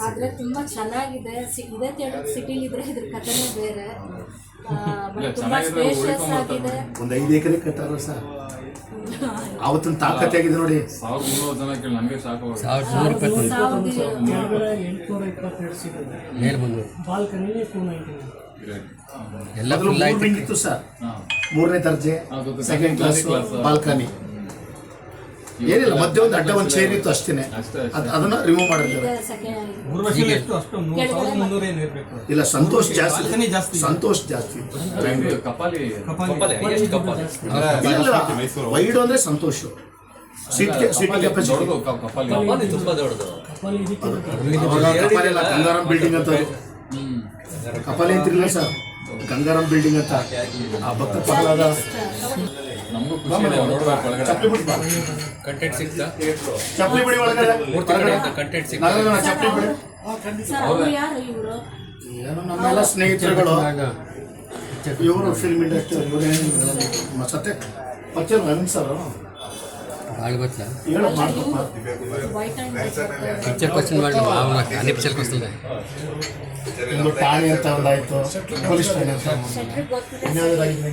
ಆದರೆ ತುಂಬ ಚೆನ್ನಾಗಿದೆ. ಇದೇ ಸಿಟಿಲಿ ಇದ್ರೆ ಇದ್ರ ಕಥೆನೇ ಬೇರೆ. ತುಂಬ ಸ್ಪೇಷಿಯಸ್ ಆಗಿದೆ. ಒಂದು 5 ಎಕರೆ ಕಟ್ಟಾರ ಸರ್. ಅವತ್ತಿನ ತಾಕತ್ತೆ ಆಗಿದೆ ನೋಡಿ. 1300 ಜನ ಕೇಳಿ ನಮಗೆ ಸಾಕು. 822 ಸಿಗುತ್ತೆ. ಬಾಲ್ಕನಿ 299 ಎಲ್ಲ ಇತ್ತು ಸರ್. 3ನೇ ದರ್ಜೆ, ಸೆಕೆಂಡ್ ಕ್ಲಾಸ್, ಬಾಲ್ಕನಿ ಏನಿಲ್ಲ. ಮಧ್ಯೆ ಒಂದು ಅಡ್ಡ ಒಂದು ಚೇರ್ ಇತ್ತು ಅಷ್ಟೇನೆ. ಅದನ್ನ ರಿಮೂವ್ ಮಾಡಿದ್ದಾರೆ. ಇಲ್ಲ, ಸಂತೋಷ್ ಜಾಸ್ತಿ. ಸಂತೋಷ್ ಜಾಸ್ತಿ. ವೈಡ್ ಅಂದ್ರೆ Santosh. Seat capacity Gangaram building ಅಂತ. ಕಪಾಲಿ ಅಂತಿರಲಿಲ್ಲ ಸರ್, ಗಂಗಾರಾಮ್ ಬಿಲ್ಡಿಂಗ್ ಅಂತ. ಆ ಭಕ್ತ ಪಗಲಾದ ಚಪ್ಪಲಿ ಬಿಡಿ ಒಳಗಡೆ. ಚಪ್ಪಲಿ ಬಿಡಿ. ಏನೋ ನಮ್ಮೆಲ್ಲ ಸ್ನೇಹಿತರುಗಳು. ಇವರು ಫಿಲ್ಮ್ ಇಂಡಸ್ಟ್ರಿ ಸತ್ಯ ಪಚ್ಚರ್ ನವೀನ್ ಸರ್ ಒಂದು ಠಾಣೆ ಅಂತ ಒಂದಾಯ್ತು, ಪೊಲೀಸ್ ಠಾಣೆ ಅಂತ. ಇನ್ಯಾವುದಾಗಿದೆ?